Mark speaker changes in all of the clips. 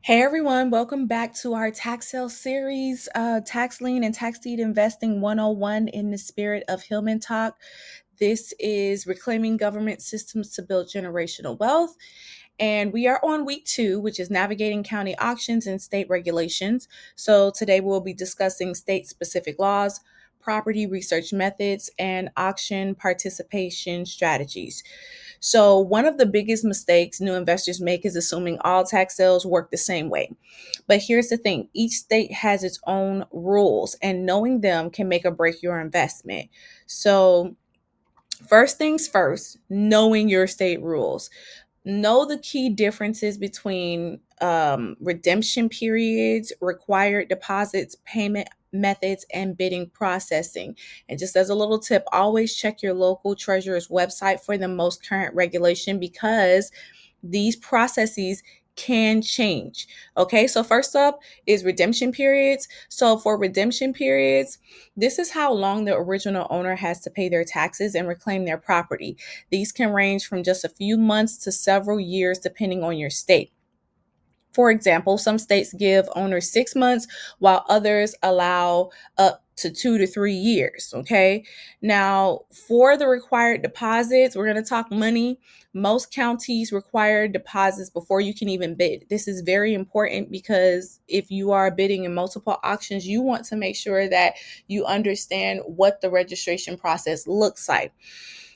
Speaker 1: Hey everyone, welcome back to our tax sale series, Tax Lien and Tax Deed Investing 101 in the spirit of Hillman Talk. This is Reclaiming Government Systems to Build Generational Wealth. And we are on week 2, which is navigating county auctions and state regulations. So today we'll be discussing state-specific laws, property research methods, and auction participation strategies. So one of the biggest mistakes new investors make is assuming all tax sales work the same way. But here's the thing, each state has its own rules, and knowing them can make or break your investment. So first things first, knowing your state rules. Know the key differences between redemption periods, required deposits, payment methods, and bidding processing. And just as a little tip, always check your local treasurer's website for the most current regulation because these processes can change. Okay, so first up is redemption periods. So for redemption periods, this is how long the original owner has to pay their taxes and reclaim their property. These can range from just a few months to several years, depending on your state. For example, some states give owners 6 months, while others allow up to 2 to 3 years. Okay. Now, for the required deposits, we're going to talk money. Most counties require deposits before you can even bid. This is very important because if you are bidding in multiple auctions, you want to make sure that you understand what the registration process looks like.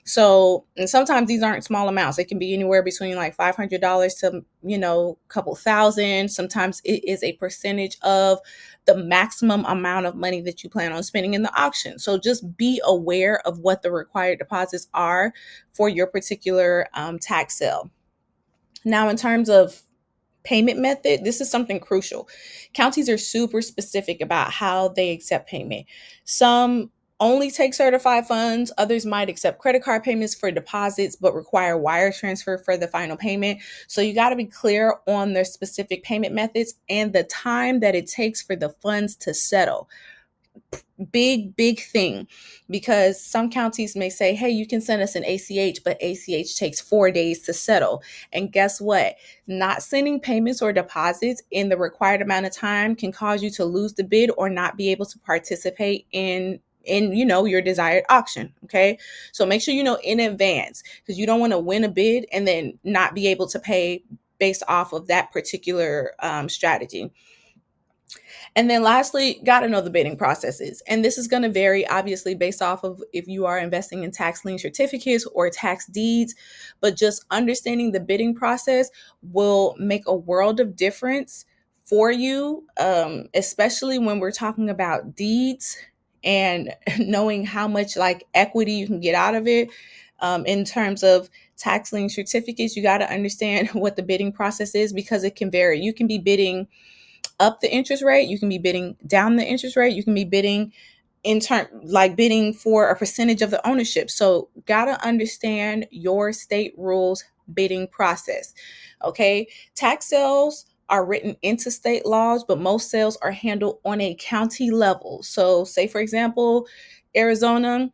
Speaker 1: So, and sometimes these aren't small amounts. It can be anywhere between like $500 to, a couple thousand. Sometimes it is a percentage of the maximum amount of money that you plan on spending in the auction. So just be aware of what the required deposits are for your particular tax sale. Now, in terms of payment method, this is something crucial. Counties are super specific about how they accept payment. Some only take certified funds, others might accept credit card payments for deposits but require wire transfer for the final payment. So you got to be clear on their specific payment methods and the time that it takes for the funds to settle. Big thing, because some counties may say, hey, you can send us an ACH, but ACH takes 4 days to settle. And guess what? Not sending payments or deposits in the required amount of time can cause you to lose the bid or not be able to participate in your desired auction. Okay, so make sure you know in advance, because you don't want to win a bid and then not be able to pay based off of that particular strategy. And then lastly, got to know the bidding processes. And this is going to vary obviously based off of if you are investing in tax lien certificates or tax deeds, but just understanding the bidding process will make a world of difference for you, especially when we're talking about deeds and knowing how much like equity you can get out of it. In terms of tax lien certificates, you got to understand what the bidding process is because it can vary. You can be bidding up the interest rate, you can be bidding down the interest rate, you can be bidding in turn like bidding for a percentage of the ownership. So gotta understand your state rules bidding process. Okay, tax sales are written into state laws, but most sales are handled on a county level. So say for example, Arizona,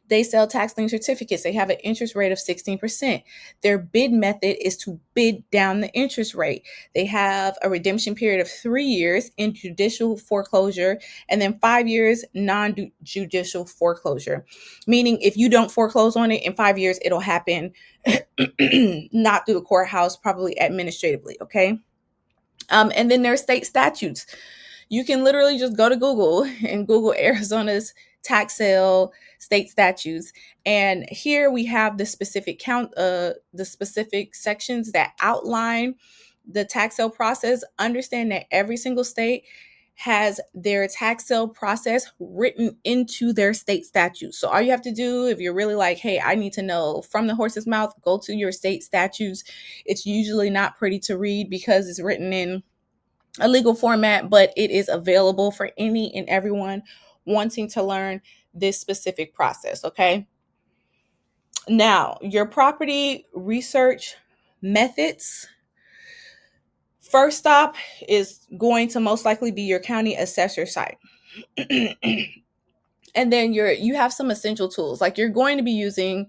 Speaker 1: they sell tax lien certificates. They have an interest rate of 16%. Their bid method is to bid down the interest rate. They have a redemption period of 3 years in judicial foreclosure and then 5 years non-judicial foreclosure. Meaning if you don't foreclose on it in 5 years, it'll happen not through the courthouse, probably administratively. Okay. And then there are state statutes. You can literally just go to Google and Google Arizona's tax sale state statutes. And here we have the specific sections that outline the tax sale process. Understand that every single state has their tax sale process written into their state statutes. So all you have to do, if you're really like, hey, I need to know from the horse's mouth, go to your state statutes. It's usually not pretty to read because it's written in a legal format, but it is available for any and everyone wanting to learn this specific process. Okay. Now, your property research methods. First stop is going to most likely be your county assessor site. And then you have some essential tools. Like you're going to be using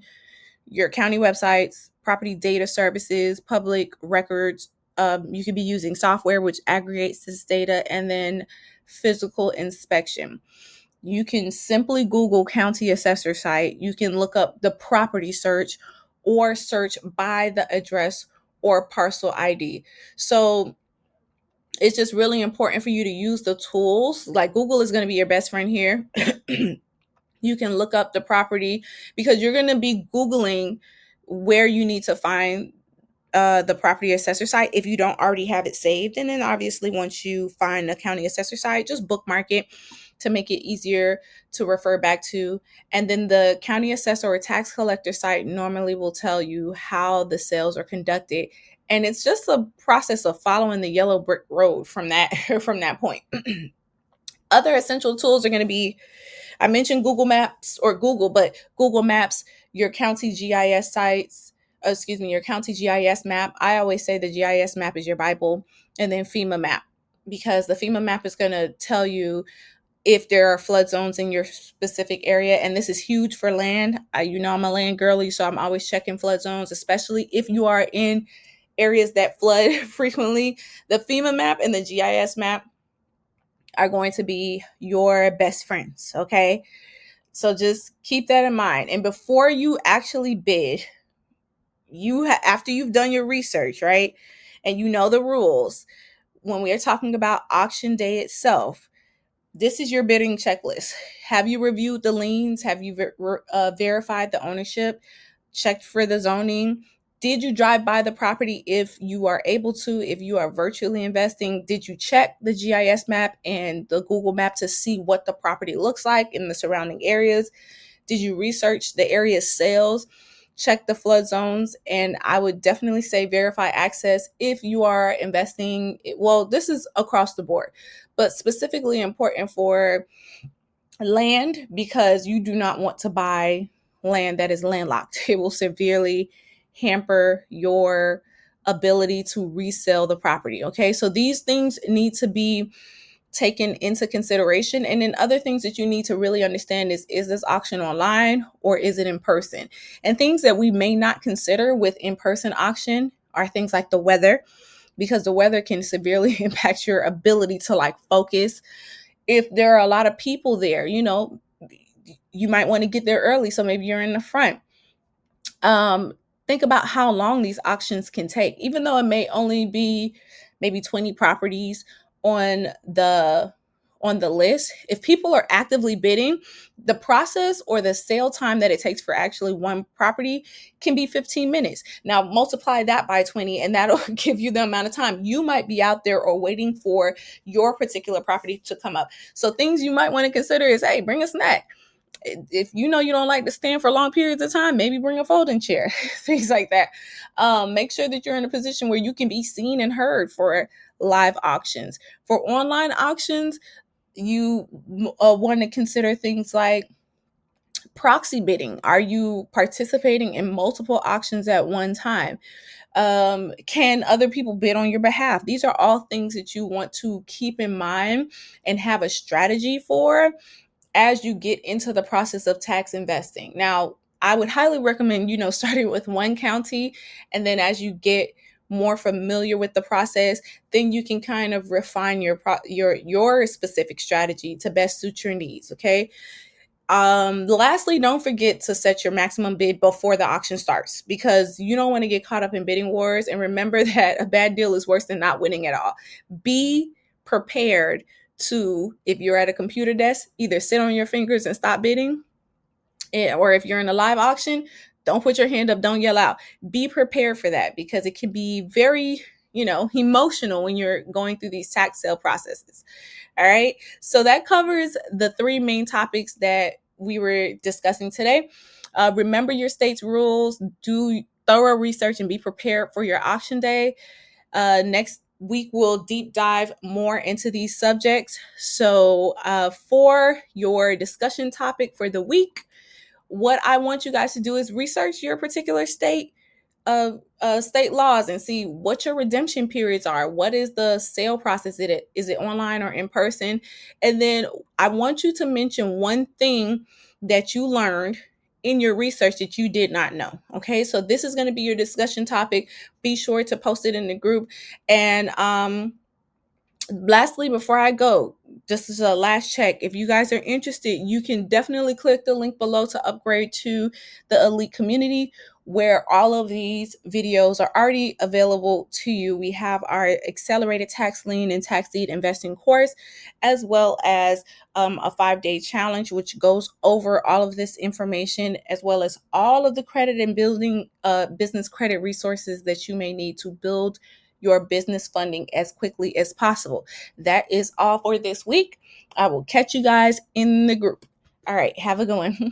Speaker 1: your county websites, property data services, public records You could be using software which aggregates this data, and then physical inspection. You can simply Google county assessor site. You can look up the property search or search by the address or parcel ID. So it's just really important for you to use the tools. Like Google is going to be your best friend here. You can look up the property because you're going to be Googling where you need to find the property assessor site if you don't already have it saved. And then obviously, once you find the county assessor site, just bookmark it to make it easier to refer back to. And then the county assessor or tax collector site normally will tell you how the sales are conducted. And it's just a process of following the yellow brick road from that from that point. Other essential tools are going to be, I mentioned Google Maps or Google, but Google Maps, your county GIS sites, your county GIS map. I always say the GIS map is your Bible, and then FEMA map, because the FEMA map is going to tell you if there are flood zones in your specific area. And this is huge for land. I'm a land girly, so I'm always checking flood zones, especially if you are in areas that flood frequently. The FEMA map and the GIS map are going to be your best friends, okay? So just keep that in mind. And before you actually bid, after you've done your research, right? And you know the rules, when we are talking about auction day itself, this is your bidding checklist. Have you reviewed the liens? Have you verified the ownership? Checked for the zoning? Did you drive by the property if you are able to? If you are virtually investing, did you check the GIS map and the Google map to see what the property looks like in the surrounding areas? Did you research the area's sales? Check the flood zones? And I would definitely say verify access if you are investing. Well, this is across the board, but specifically important for land, because you do not want to buy land that is landlocked. It will severely hamper your ability to resell the property. Okay, so these things need to be taken into consideration. And then other things that you need to really understand is this auction online or is it in person? And things that we may not consider with in-person auction are things like the weather, because the weather can severely impact your ability to like focus. If there are a lot of people there, you might want to get there early, so maybe you're in the front. Think about how long these auctions can take, even though it may only be maybe 20 properties on the list. If people are actively bidding, the process or the sale time that it takes for actually one property can be 15 minutes. Now multiply that by 20 and that'll give you the amount of time you might be out there or waiting for your particular property to come up. So things you might want to consider is, hey, bring a snack. If you know you don't like to stand for long periods of time, maybe bring a folding chair, things like that. Make sure that you're in a position where you can be seen and heard for live auctions. For online auctions, you want to consider things like proxy bidding. Are you participating in multiple auctions at one time? Can other people bid on your behalf? These are all things that you want to keep in mind and have a strategy for as you get into the process of tax investing. Now, I would highly recommend, starting with one county, and then as you get more familiar with the process, then you can kind of refine your specific strategy to best suit your needs, okay? Lastly, don't forget to set your maximum bid before the auction starts, because you don't want to get caught up in bidding wars. And remember that a bad deal is worse than not winning at all. Be prepared to, if you're at a computer desk, either sit on your fingers and stop bidding, or if you're in a live auction, don't put your hand up, don't yell out. Be prepared for that, because it can be very, emotional when you're going through these tax sale processes. All right. So that covers the three main topics that we were discussing today. Remember your state's rules, do thorough research, and be prepared for your auction day. Next week, we'll deep dive more into these subjects. So for your discussion topic for the week, what I want you guys to do is research your particular state state laws and see what your redemption periods are. What is the sale process? Is it online or in person? And then I want you to mention one thing that you learned in your research that you did not know. Okay, so this is going to be your discussion topic. Be sure to post it in the group. And lastly, before I go, just as a last check, if you guys are interested, you can definitely click the link below to upgrade to the elite community, where all of these videos are already available to you. We have our accelerated tax lien and tax deed investing course, as well as a 5-day challenge, which goes over all of this information, as well as all of the credit and building business credit resources that you may need to build your business funding as quickly as possible. That is all for this week. I will catch you guys in the group. All right, have a good one.